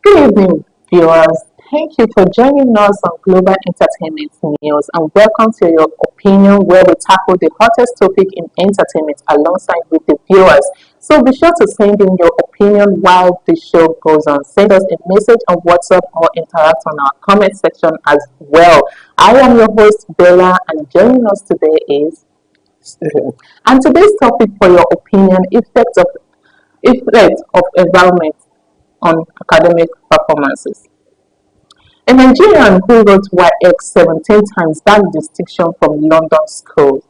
Good evening, viewers. Thank you for joining us on Global Entertainment News and welcome to your opinion where we tackle the hottest topic in entertainment alongside with the viewers. So be sure to send in your opinion while the show goes on. Send us a message on WhatsApp or interact on our comment section as well. I am your host Bella and joining us today is and today's topic for your opinion effect of environment on academic performances. A Nigerian who wrote YX 17 times bagged distinction from London School.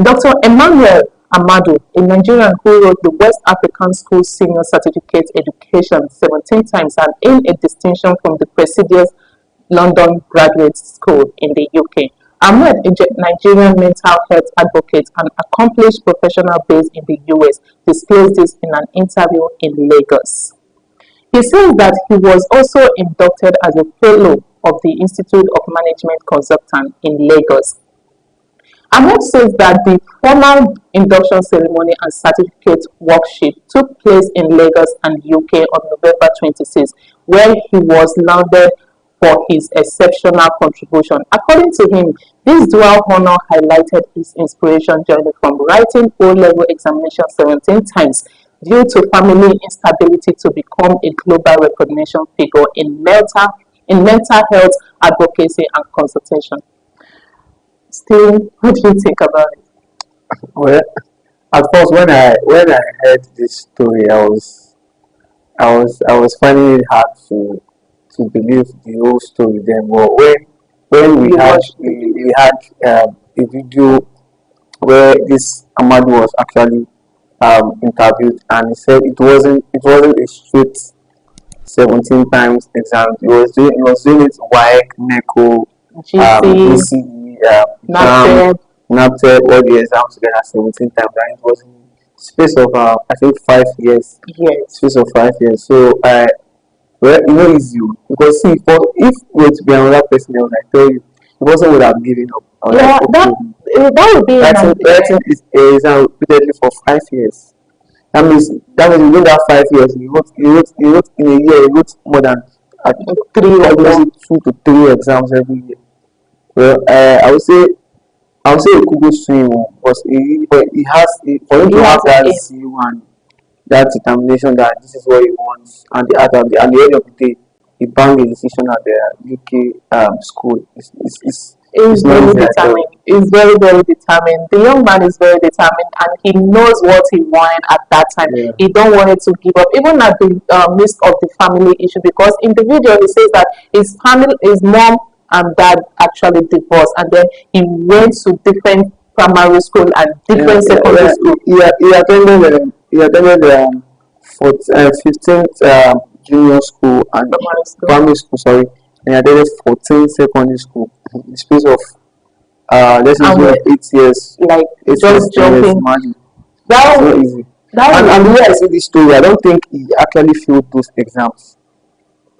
Dr. Emmanuel Amadu, a Nigerian who wrote the West African School Senior Certificate Education 17 times and earned a distinction from the prestigious London Graduate School in the UK. Ahmed, a Nigerian mental health advocate and accomplished professional based in the US, disclosed this in an interview in Lagos. He says that he was also inducted as a fellow of the Institute of Management Consultant in Lagos. Ahmed says that the formal induction ceremony and certificate workshop took place in Lagos and UK on November 26, where he was lauded for his exceptional contribution. According to him, this dual honor highlighted his inspiration journey from writing O-level examination 17 times due to family instability to become a global recognition figure in mental health advocacy and consultation. Still, what do you think about it? Well, at first when I heard this story, I was finding it hard to believe the whole story. Then, but when we had a video where this Amadu was actually interviewed, and he said it wasn't a straight 17 times exam. He was doing it WAEC, NECO, BCE, NAPTEP, all the exams together 17 times, and it was in space of I think 5 years. Yes. Space of 5 years. So well, you know, it's you because see, if you were to be another person else, I tell you, the person would have given up. Yeah, that would be writing is exam repeatedly for 5 years. That means within that 5 years, you wrote in a year, you wrote more than almost 2 to 3 exams every year. Well, I would say a kudos to him because for him to have that zeal and that determination that this is what he wants, and at the end of the day, he banged a decision at the UK school. He's not very easy at all. determined. He's very, very determined. The young man is very determined and he knows what he wanted at that time. Yeah. He don't want it to give up, even at the midst of the family issue, because in the video he says that his mom and dad actually divorced, and then he went to different primary school and different secondary school. He attended the 15th junior school and primary school, sorry, and he attended 14th secondary school. In the space of let's say 8 years, like 8 just years, jumping. imagine. That It's was not easy. And the way I see this story, I don't think he actually failed those exams.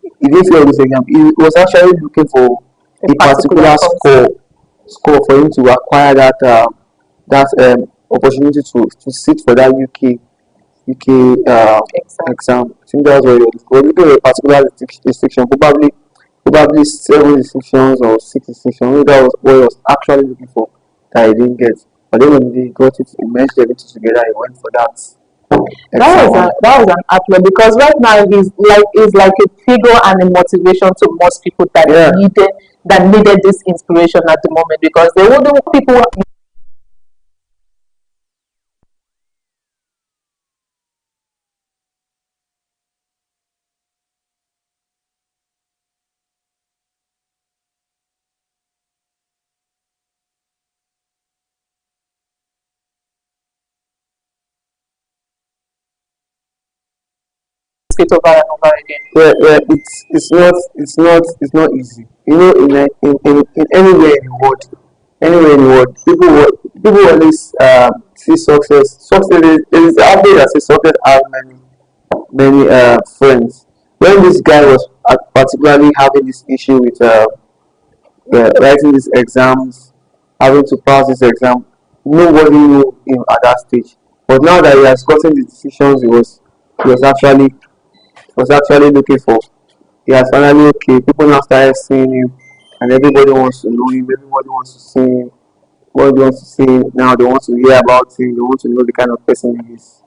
He didn't fail those exams. He was actually looking for a particular score for him to acquire that opportunity to sit for that UK exam. I think that was what he was looking for, a particular distinction, probably 7 distinctions or 6 distinctions. Maybe that was what he was actually looking for that he didn't get. But then when he got it, he merged everything together. He went for that. That was an outlet because right now he's like a figure and a motivation to most people that needed this inspiration at the moment, because they wouldn't people. It over and over again. Yeah, it's not easy. You know, in anywhere in the world, people always see success. Success is out there that says success has many friends. When this guy was particularly having this issue with writing these exams, having to pass this exam, nobody knew him at that stage. But now that he has gotten the decisions, he was actually was actually looking for. He has finally okay. People now started seeing him, and everybody wants to know him. Everybody wants to see him. Everybody wants to see him. Now they want to hear about him. They want to know the kind of person he is.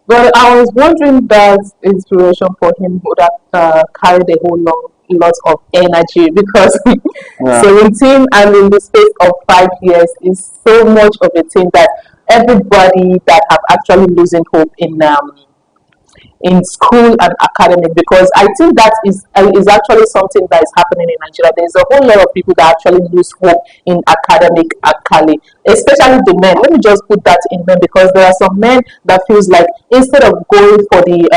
But I was wondering that inspiration for him would have carried a whole lot of energy because Yeah. 17 and in the space of 5 years is so much of a thing that everybody that have actually losing hope in school and academic, because I think that is actually something that is happening in Nigeria. There's a whole lot of people that actually lose hope in academic actually, especially the men. Let me just put that in men because there are some men that feels like instead of going for the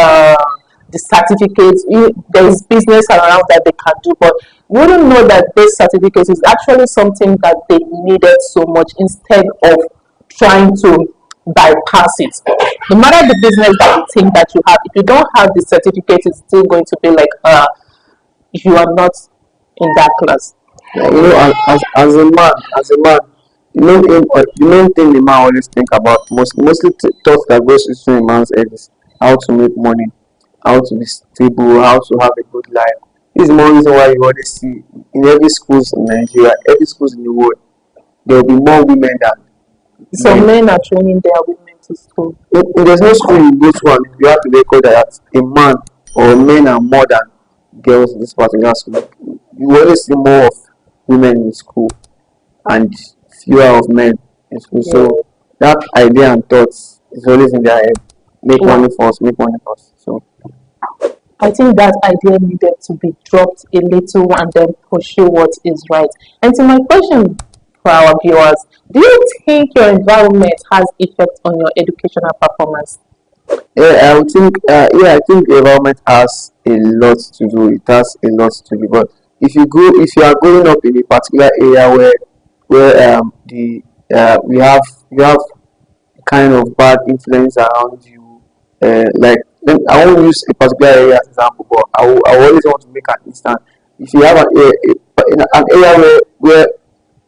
certificates, there is business around that they can do, but you wouldn't know that this certificate is actually something that they needed so much instead of trying to bypass it. No matter the business that you think that you have, if you don't have the certificate, it's still going to be like if you are not in that class. Yeah, as a man, the main thing the man always think about, mostly thoughts that goes through a man's head is how to make money, how to be stable, how to have a good life. This is one reason why you always see in every schools in Nigeria, every schools in the world, there will be more women than Some men. men are training their women to school. If there's no school in this one, you have to record that a man or men are more than girls in this particular school. You always see more of women in school and fewer of men in school. Yeah. So that idea and thoughts is always in their head. Make Yeah. money first, make money first. So I think that idea needed to be dropped a little and then pursue what is right. And so my question for our viewers, do you think your environment has effect on your educational performance? yeah, I think the environment has a lot to do. It has a lot to do. But if you are growing up in a particular area where the we have you have kind of bad influence around you. I won't use a particular area as example, but I always want to make an instance. If you have in an area where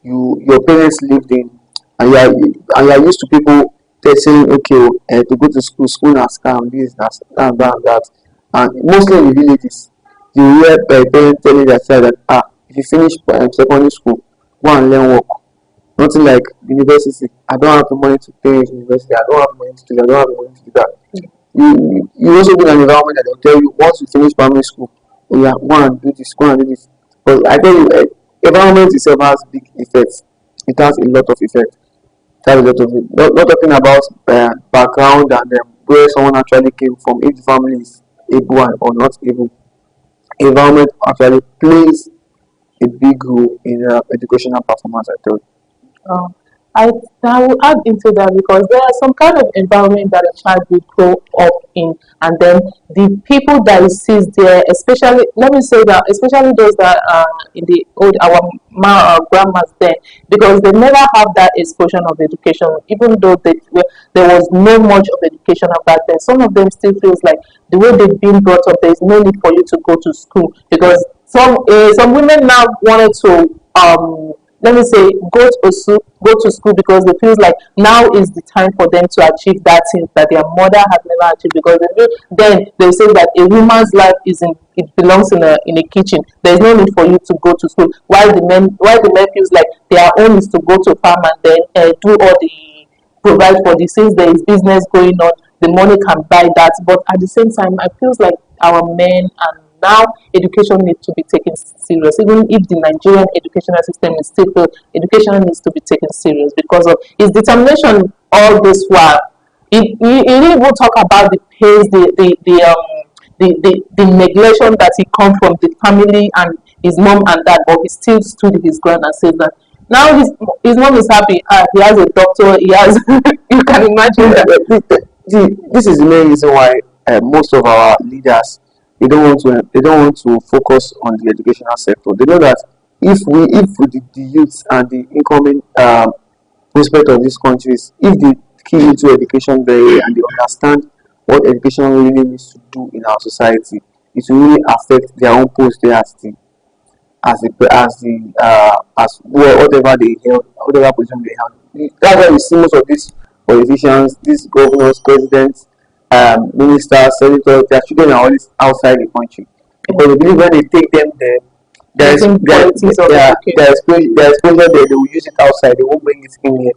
your parents lived in, and you are used to people saying, okay, to go to school na scam, this, that, and mostly in the villages, you hear parents telling their child that if you finish secondary school, go and learn work. Nothing like university. I don't have the money to pay university. I don't have money to do that. I don't have the money to do that. You also be in an environment that they'll tell you once you finish primary school, oh yeah, go and do this, go and do this. But I tell you, environment itself has big effects. It has a lot of effect. It has a lot of it. Not talking about background and where someone actually came from, if the family is able or not able. Environment actually plays a big role in educational performance. I tell you. Um, I, I will add into that because there are some kind of environment that a child will grow up in, and then the people that he sees there, especially let me say that, especially those that are in the old our grandmas there, because they never have that exposure of education, even though there was no much of education back then. Some of them still feels like the way they've been brought up, there is no need for you to go to school because some women now wanted to let me say go to school because they feel like now is the time for them to achieve that thing that their mother had never achieved because then they say that a woman's life is in it belongs in a kitchen. There is no need for you to go to school. While the men feels like their own is to go to farm and then do all the provide for the since there is business going on, the money can buy that. But at the same time, I feels like our men and now education needs to be taken serious. Even if the Nigerian educational system is still education needs to be taken serious because of his determination all this while. He didn't even talk about the pains, the neglection that he come from the family and his mom and dad, but he still stood his ground and said that now his mom is happy. He has a doctor. He has you can imagine that. This is the main reason why most of our leaders they don't want to focus on the educational sector. They know that if the youths and the incoming prospect of these countries, if they key into education very well and they understand what education really needs to do in our society, it will really affect their own post there as well, whatever they held, whatever position they held. That's why we see most of these politicians, these governors, presidents, ministers, senators, their children are always outside the country because they believe when they take them there, their exposure there, they will use it outside. They won't bring it in here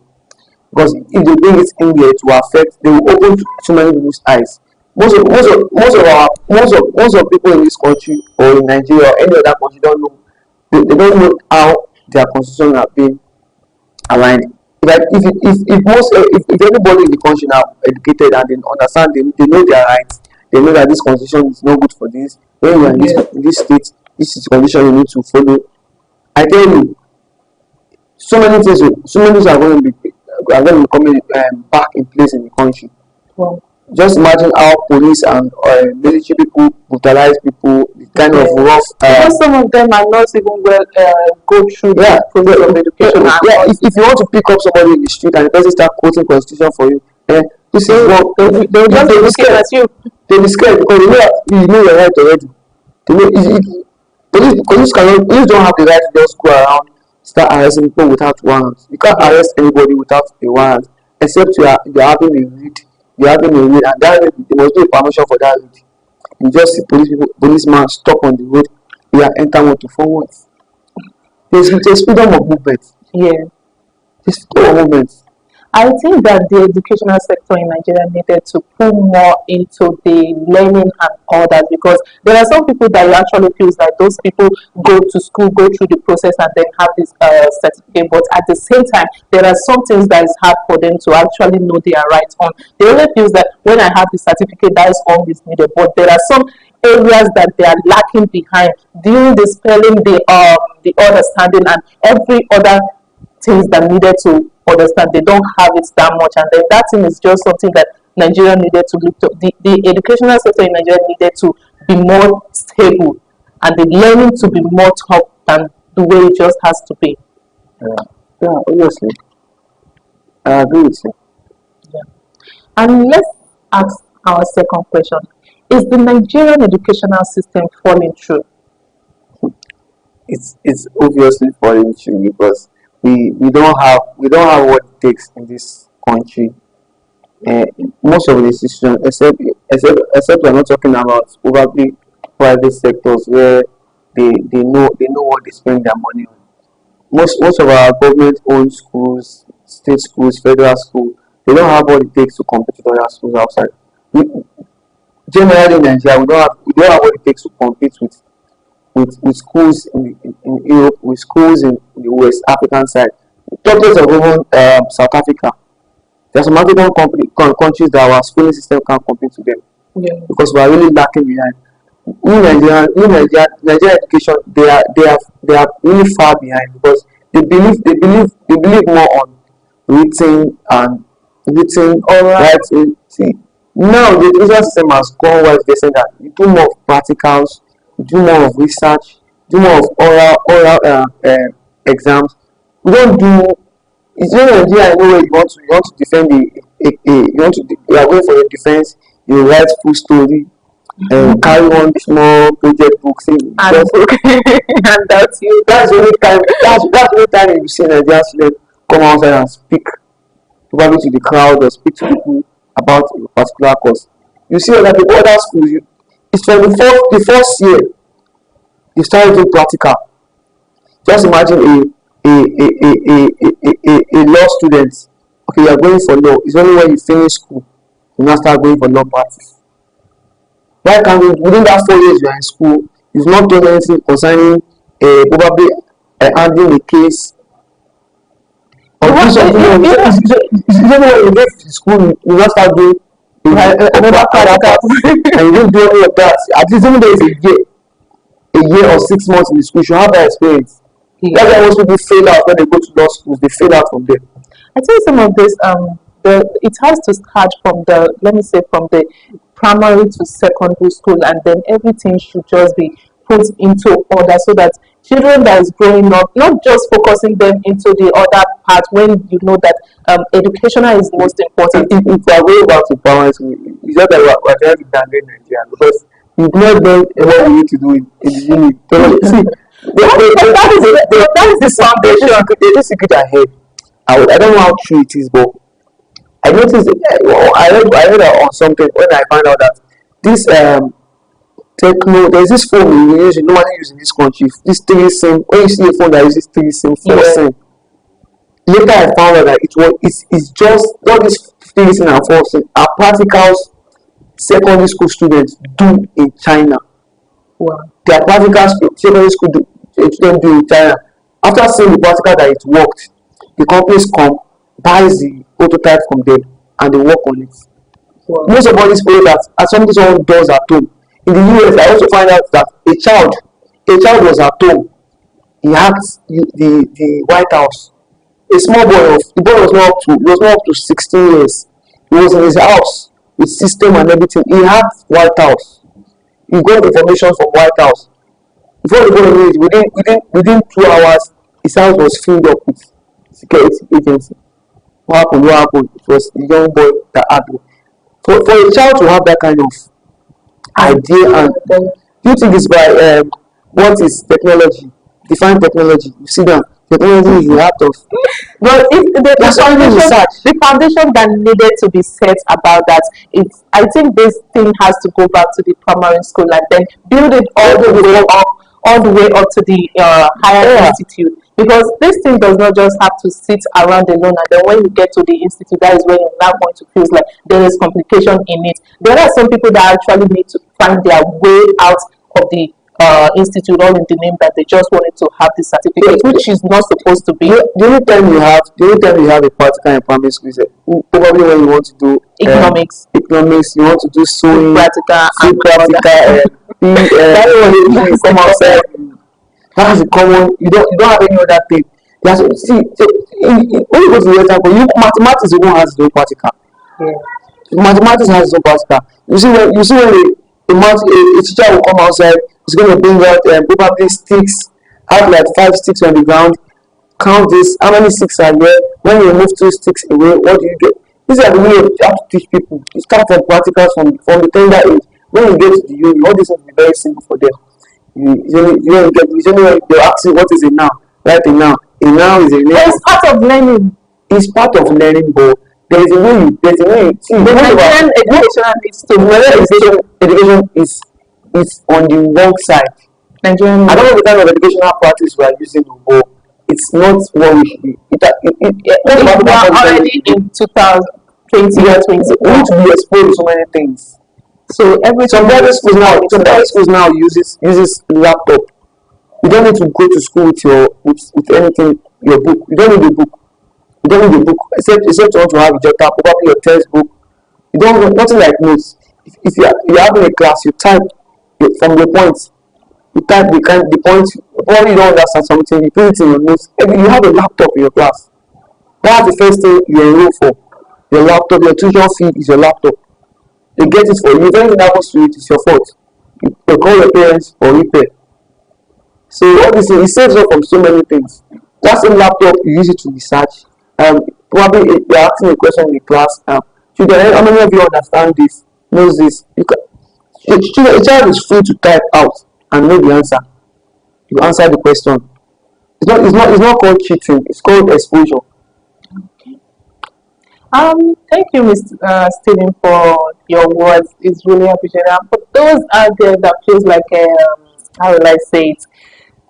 because if they bring it in here to affect, they will open so many people's eyes. Most of people in this country or in Nigeria or any other country don't know. They don't know how their constitution have been aligned. If everybody in the country now educated and they understand, they know their rights. They know that this constitution is not good for this. When you are in this state, this is the condition you need to follow. I tell you, so many things are going to be coming back in place in the country. Wow. Just imagine how police and military people brutalize people, the kind of rough. Because some of them are not even go through the process of education. If you want to pick up somebody in the street and the person start quoting constitution for you, this is what they'll just be scared as you. They'll be scared because you know your right already. Police don't have the right to just go around start arresting people without warrants. You can't arrest anybody without a warrant, except you're having a read. You're having a read, and that read, there must be a permission for that read. You just see policeman stop on the road, you are enter motor forwards. There's freedom of movement. Yeah. There's freedom of movement. I think that the educational sector in Nigeria needed to put more into the learning and all that, because there are some people that actually feels like those people go to school, go through the process and then have this certificate, but at the same time there are some things that is hard for them to actually know their rights on. They only feels that when I have the certificate, that is all is needed, but there are some areas that they are lacking behind during the spelling, the understanding and every other things that needed to understand. They don't have it that much, and then that thing is just something that Nigeria needed to lift up. The educational sector in Nigeria needed to be more stable and the learning to be more top than the way it just has to be. Yeah, obviously. I agree with you. Yeah. And let's ask our second question. Is the Nigerian educational system falling through? It's obviously falling through because we don't have what it takes in this country. Most of the institutions, except we're not talking about probably private sectors where they know what they spend their money on. Most of our government-owned schools, state schools, federal schools, they don't have what it takes to compete with other schools outside. Generally in Nigeria, we don't have what it takes to compete with schools in Europe, with schools in the West African side. Top place of even South Africa. There are some African countries that our schooling system can't compete with them because we are really lacking behind. Nigerian education, they are really far behind because they believe more on written writing. See, now the education system has gone wide. They say that you do more of practicals, you do more of research, do more of oral exams. We don't do. It's not Nigeria anyway. You want to defend you are going for a defense. You write full story and carry on small project books and that's you. That's the only time. That's the only time you see Nigerian students come outside and speak, probably to the crowd or speak to people about a particular course. You see that the other schools, it's from the first year you start doing practical. Just imagine a law student. Okay, you are going for law. It's only when you finish school you now start going for law practice. Why can't we, within that 4 years you are in school, you've not done anything concerning probably handling a case or do something else? It's only when you get to school you now start doing another practical and you don't do any of that. At least even there is a year or 6 months in the school, you should have that experience. That's why most people fail out when they go to law schools. They fail out from there. I think some of this, it has to start from the primary to secondary school, and then everything should just be put into order so that children that is growing up, not just focusing them into the other part when you know that educational is the most important. If we are going back to primary school, it's not that we're trying to downgrade Nigeria because you've not done what we need to do in the unit. See, that is the foundation. There's a secret ahead. I don't know how true it is, but I noticed, I read on something when I found out that this there's this phone we use, normally use in this country. This three SIM. When you see a phone that uses three SIM, four SIM, later I found out that it's just not this three SIM and four SIM are practicals secondary school students do in China. Wow. Their practicals secondary school students do in China. After seeing the practical that it worked, the companies come, buys the prototype from them, and they work on it. Wow. Most of all these people that as something someone does at home. In the US, I also find out that a child was at home. He hacked the White House. A small boy the boy was not up to 16 years. He was in his house with system and everything. He hacked White House. He got information from White House. Before the go it, within 2 hours, his house was filled up with security agency. What happened? It was the young boy that had it. For a child to have that kind of idea, and do you think it's by what is technology? Define technology. You see that technology is the art of. Well, the foundation that needed to be set about that, I think this thing has to go back to the primary school and then build it all the way up to the higher institute. Because this thing does not just have to sit around alone, and then when you get to the institute, that is when you're now going to feel like there is complication in it. There are some people that actually need to find their way out of the institute, all in the name that they just wanted to have the certificate, which is not supposed to be. The only time you have a practical in primary school is probably when you want to do economics, you want to do sewing, practical, come outside. That's a common. You don't have any other thing. When you go to the example, mathematics even has its own practical. Yeah. Mathematics has its own practical. You see when a teacher will come outside, he's going to bring out probably sticks, have like 5 sticks on the ground, count this, how many sticks are there. When you remove 2 sticks away, what do you get? These are the way you have to teach people. You start from practicals from the tender age. When you get to the uni, all this will be very simple for them. They'll ask you what is it now? Right now. A now is a name. It's part of learning. It's part of learning, but there's a way. See, the Nigerian education is on the wrong side. I don't know the kind of educational practice we are using, but it's not what we should be. We are already in 2020 or 20. We need to be exposed to so many things. So some private schools now uses laptop. You don't need to go to school with anything, your book. You don't need a book. Except you want to have your probably your textbook. You don't want nothing like notes. If you're having a class, you type from the points. You type the points. Probably you don't understand something. You put it in your notes. You have a laptop in your class. That's the first thing you enroll for. Your laptop. Your tuition fee is your laptop. They get it for you. If anything happens to it, it's your fault. You call your parents for repair. So obviously it saves up from so many things. That's a laptop, you use it to research. Probably you're asking a question in the class. Children, how many of you understand this? Knows this? A child is free to type out and know the answer. You answer the question. It's not called cheating, it's called exposure. Thank you, Mr. Stephen, for your words. It's really appreciated. And for those out there that feels like, how will I say it?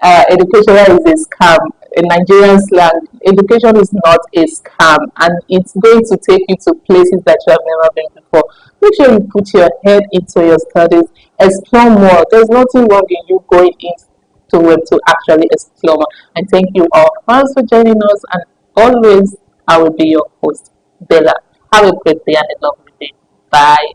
Education is a scam. In Nigerian slang, education is not a scam, and it's going to take you to places that you have never been before. Make sure you put your head into your studies, explore more. There's nothing wrong in you going into web to actually explore more. And thank you all for joining us, and always I will be your host, Bella. Have a great day and a lovely day. Bye.